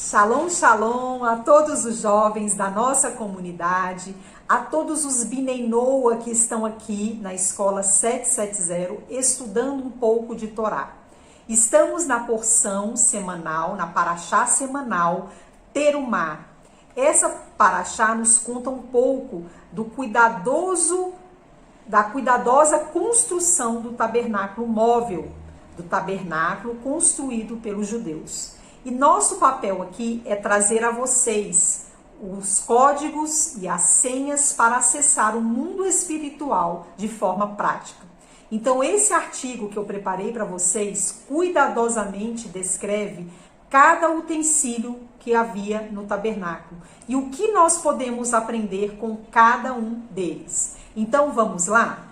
Shalom, shalom a todos os jovens da nossa comunidade, a todos os Bnei Noah que estão aqui na Escola 770, estudando um pouco de Torá. Estamos na porção semanal, na paraxá semanal, Terumá. Essa paraxá nos conta um pouco da cuidadosa construção do tabernáculo móvel, do tabernáculo construído pelos judeus. E nosso papel aqui é trazer a vocês os códigos e as senhas para acessar o mundo espiritual de forma prática. Então, esse artigo que eu preparei para vocês cuidadosamente descreve cada utensílio que havia no tabernáculo e o que nós podemos aprender com cada um deles. Então, vamos lá?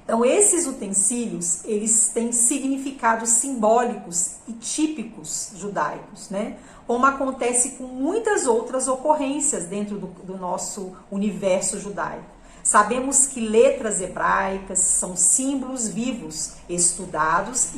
Então, esses utensílios, eles têm significados simbólicos e típicos judaicos, né? Como acontece com muitas outras ocorrências dentro do nosso universo judaico. Sabemos que letras hebraicas são símbolos vivos, estudados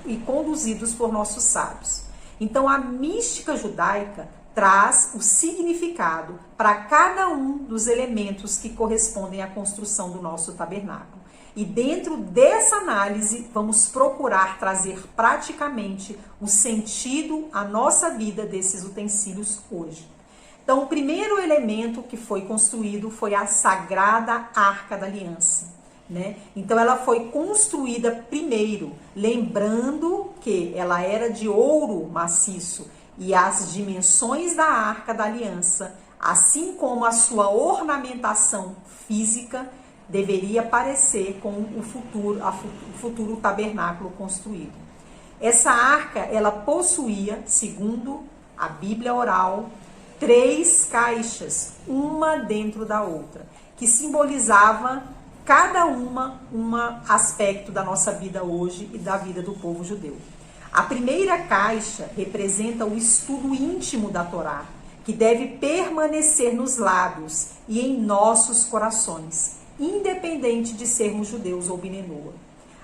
e conduzidos por nossos sábios. Então, a mística judaica traz o significado para cada um dos elementos que correspondem à construção do nosso tabernáculo. E dentro dessa análise, vamos procurar trazer praticamente o sentido à nossa vida desses utensílios hoje. Então, o primeiro elemento que foi construído foi a Sagrada Arca da Aliança, né? Então, ela foi construída primeiro, lembrando que ela era de ouro maciço e as dimensões da Arca da Aliança, assim como a sua ornamentação física, deveria parecer com o futuro tabernáculo construído. Essa arca, ela possuía, segundo a Bíblia oral, 3 caixas, uma dentro da outra, que simbolizava cada um aspecto da nossa vida hoje e da vida do povo judeu. A primeira caixa representa o estudo íntimo da Torá, que deve permanecer nos lábios e em nossos corações, independente de sermos judeus ou Bnei Noah.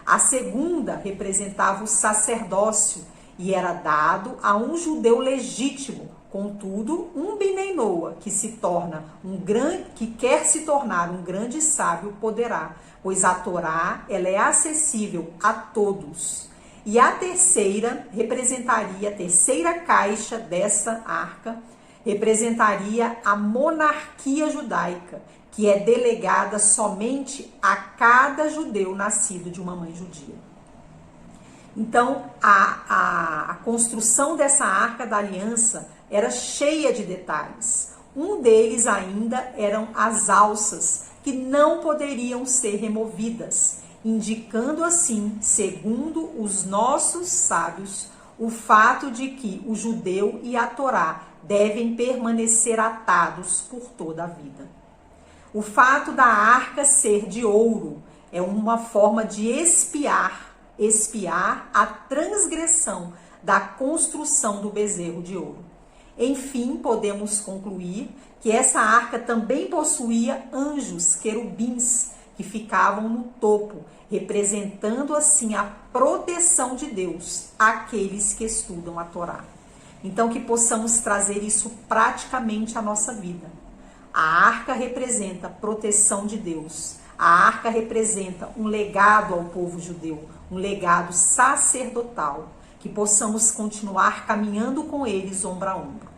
A segunda representava o sacerdócio e era dado a um judeu legítimo. Contudo, um Bnei Noah que quer se tornar um grande sábio poderá, pois a Torá ela é acessível a todos. E a terceira caixa dessa arca representaria a monarquia judaica, que é delegada somente a cada judeu nascido de uma mãe judia. Então, a construção dessa Arca da Aliança era cheia de detalhes. Um deles ainda eram as alças, que não poderiam ser removidas, indicando assim, segundo os nossos sábios, o fato de que o judeu e a Torá devem permanecer atados por toda a vida. O fato da arca ser de ouro é uma forma de espiar a transgressão da construção do bezerro de ouro. Enfim, podemos concluir que essa arca também possuía anjos, querubins, que ficavam no topo, representando assim a proteção de Deus àqueles que estudam a Torá. Então, que possamos trazer isso praticamente à nossa vida. A arca representa a proteção de Deus. A arca representa um legado ao povo judeu, um legado sacerdotal, que possamos continuar caminhando com eles ombro a ombro.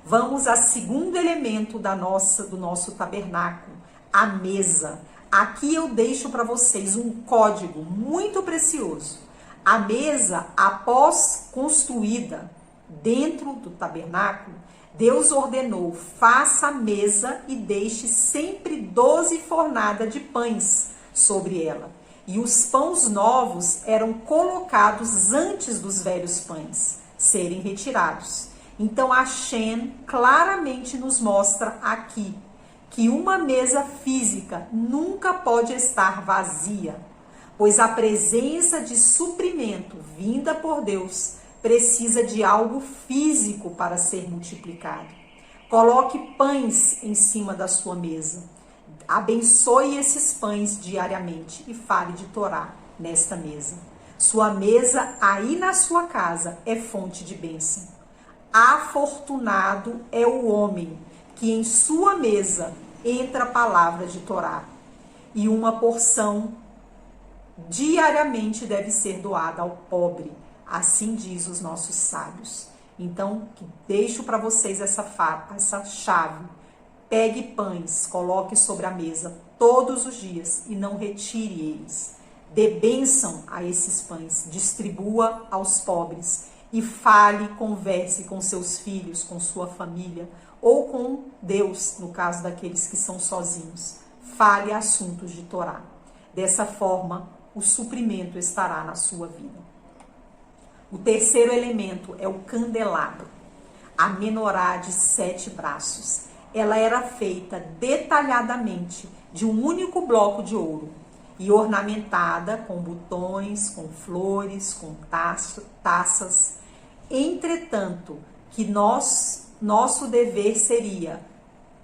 Vamos ao segundo elemento do nosso tabernáculo, a mesa. Aqui eu deixo para vocês um código muito precioso. A mesa, após construída dentro do tabernáculo, Deus ordenou, faça a mesa e deixe sempre 12 fornadas de pães sobre ela. E os pães novos eram colocados antes dos velhos pães serem retirados. Então, Hashem claramente nos mostra aqui que uma mesa física nunca pode estar vazia, pois a presença de suprimento vinda por Deus precisa de algo físico para ser multiplicado. Coloque pães em cima da sua mesa. Abençoe esses pães diariamente e fale de Torá nesta mesa. Sua mesa aí na sua casa é fonte de bênção. Afortunado é o homem que em sua mesa entra a palavra de Torá, e uma porção diariamente deve ser doada ao pobre, assim diz os nossos sábios. Então, deixo para vocês essa chave. Pegue pães, coloque sobre a mesa todos os dias e não retire eles. Dê bênção a esses pães, distribua aos pobres e fale, converse com seus filhos, com sua família ou com Deus, no caso daqueles que são sozinhos. Fale assuntos de Torá. Dessa forma, o suprimento estará na sua vida. O terceiro elemento é o candelabro, a menorá de 7 braços. Ela era feita detalhadamente de um único bloco de ouro e ornamentada com botões, com flores, com taças. Entretanto, que nosso dever seria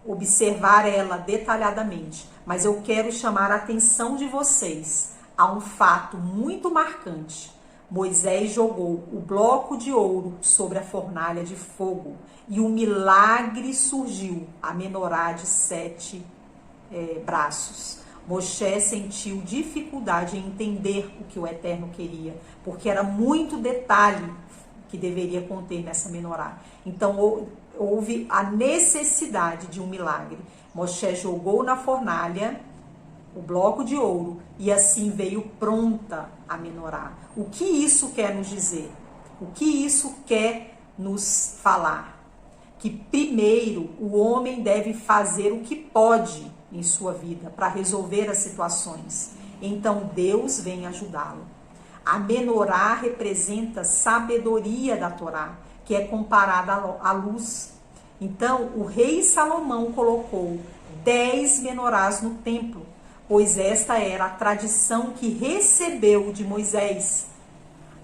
observar ela detalhadamente, mas eu quero chamar a atenção de vocês a um fato muito marcante. Moisés jogou o bloco de ouro sobre a fornalha de fogo e um milagre surgiu, a menorá de 7 braços. Moshe sentiu dificuldade em entender o que o Eterno queria, porque era muito detalhe que deveria conter nessa menorá. Então houve a necessidade de um milagre. Moshe jogou na fornalha o bloco de ouro e assim veio pronta a menorá. O que isso quer nos dizer? O que isso quer nos falar? Que primeiro o homem deve fazer o que pode em sua vida para resolver as situações. Então Deus vem ajudá-lo. A menorá representa sabedoria da Torá, que é comparada à luz. Então o rei Salomão colocou 10 menorás no templo, pois esta era a tradição que recebeu de Moisés.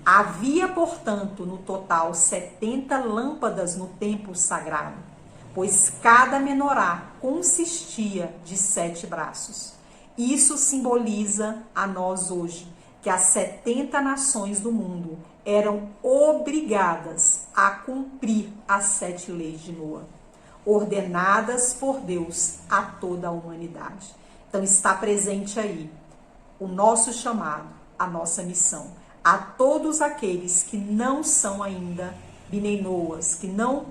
Havia, portanto, no total 70 lâmpadas no templo sagrado, pois cada menorá consistia de 7 braços. Isso simboliza a nós hoje que as 70 nações do mundo eram obrigadas a cumprir as 7 leis de Noa, ordenadas por Deus a toda a humanidade. Então está presente aí o nosso chamado, a nossa missão. A todos aqueles que não são ainda Bnei Noas, que não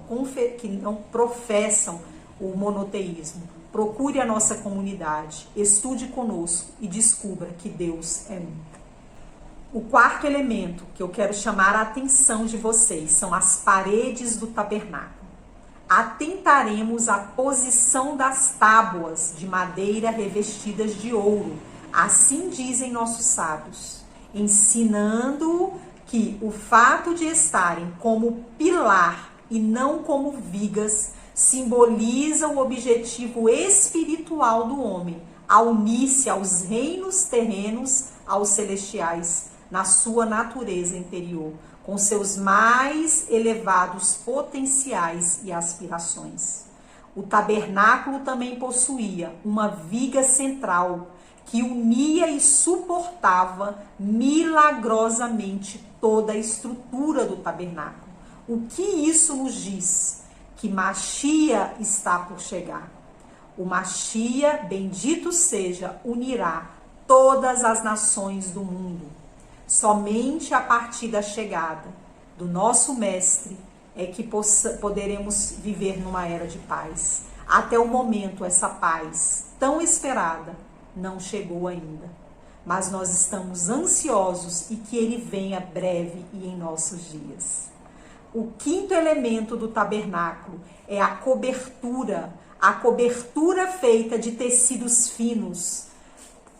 professam o monoteísmo, procure a nossa comunidade, estude conosco e descubra que Deus é um. O quarto elemento que eu quero chamar a atenção de vocês são as paredes do tabernáculo. Atentaremos à posição das tábuas de madeira revestidas de ouro, assim dizem nossos sábios, ensinando que o fato de estarem como pilar e não como vigas simboliza o objetivo espiritual do homem, a unir-se aos reinos terrenos, aos celestiais, na sua natureza interior, com seus mais elevados potenciais e aspirações. O tabernáculo também possuía uma viga central que unia e suportava milagrosamente toda a estrutura do tabernáculo. O que isso nos diz? Que Machia está por chegar. O Machia, bendito seja, unirá todas as nações do mundo. Somente a partir da chegada do nosso Mestre é que poderemos viver numa era de paz. Até o momento, essa paz tão esperada não chegou ainda. Mas nós estamos ansiosos e que ele venha breve e em nossos dias. O quinto elemento do tabernáculo é a cobertura feita de tecidos finos,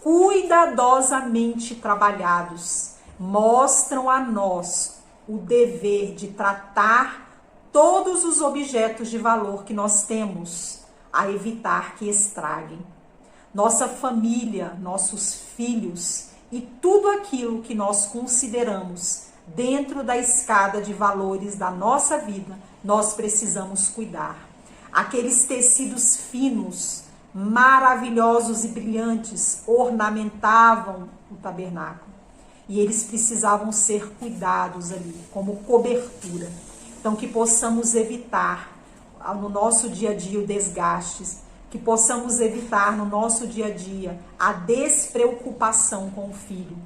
cuidadosamente trabalhados, mostram a nós o dever de tratar todos os objetos de valor que nós temos, a evitar que estraguem. Nossa família, nossos filhos e tudo aquilo que nós consideramos dentro da escada de valores da nossa vida, nós precisamos cuidar. Aqueles tecidos finos, maravilhosos e brilhantes ornamentavam o tabernáculo. E eles precisavam ser cuidados ali, como cobertura. Então, que possamos evitar no nosso dia a dia o desgaste, que possamos evitar no nosso dia a dia a despreocupação com o filho,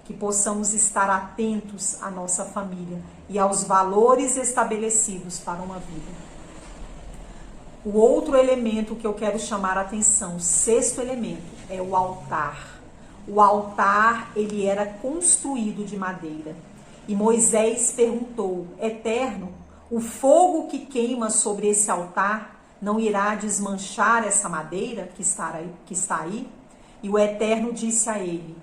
que possamos estar atentos à nossa família e aos valores estabelecidos para uma vida. O outro elemento que eu quero chamar a atenção, o sexto elemento, é o altar. O altar, ele era construído de madeira. E Moisés perguntou: Eterno, o fogo que queima sobre esse altar não irá desmanchar essa madeira que está aí? E o Eterno disse a ele: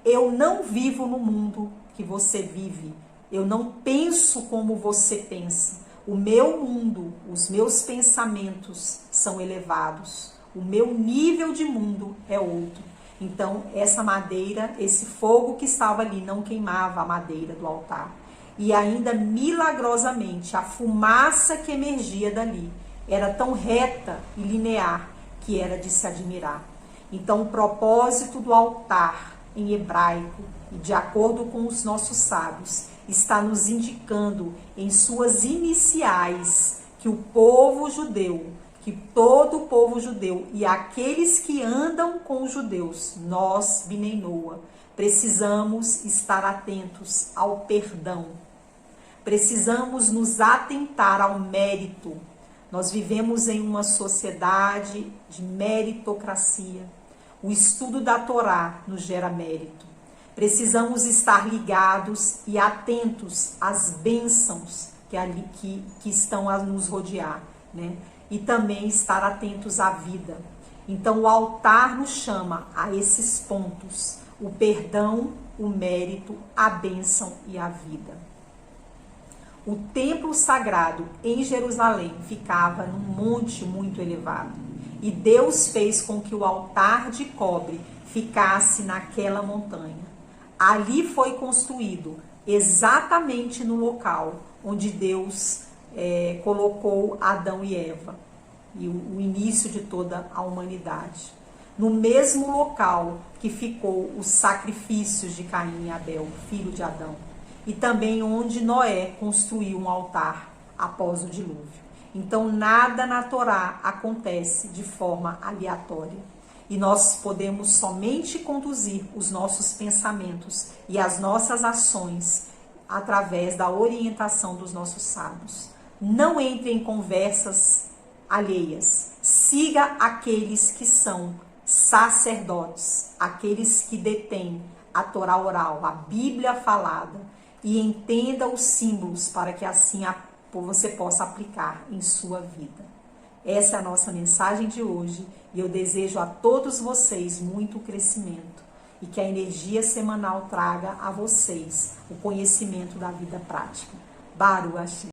Eu não vivo no mundo que você vive. Eu não penso como você pensa. O meu mundo, os meus pensamentos são elevados. O meu nível de mundo é outro. Então, essa madeira, esse fogo que estava ali não queimava a madeira do altar. E ainda, milagrosamente, a fumaça que emergia dali era tão reta e linear que era de se admirar. Então, o propósito do altar em hebraico, e de acordo com os nossos sábios, está nos indicando em suas iniciais que o povo judeu, que todo o povo judeu e aqueles que andam com os judeus, nós, Bnei Noah, precisamos estar atentos ao perdão. Precisamos nos atentar ao mérito. Nós vivemos em uma sociedade de meritocracia. O estudo da Torá nos gera mérito. Precisamos estar ligados e atentos às bênçãos que estão a nos rodear, né? E também estar atentos à vida. Então, o altar nos chama a esses pontos: o perdão, o mérito, a bênção e a vida. O templo sagrado em Jerusalém ficava num monte muito elevado. E Deus fez com que o altar de cobre ficasse naquela montanha. Ali foi construído, exatamente no local onde Deus colocou Adão e Eva, e o início de toda a humanidade. No mesmo local que ficou os sacrifícios de Caim e Abel, filho de Adão, e também onde Noé construiu um altar após o dilúvio. Então, nada na Torá acontece de forma aleatória. E nós podemos somente conduzir os nossos pensamentos e as nossas ações através da orientação dos nossos sábios. Não entre em conversas alheias. Siga aqueles que são sacerdotes, aqueles que detêm a Torá oral, a Bíblia falada, e entenda os símbolos para que assim você possa aplicar em sua vida. Essa é a nossa mensagem de hoje e eu desejo a todos vocês muito crescimento e que a energia semanal traga a vocês o conhecimento da vida prática. Baruch Hashem.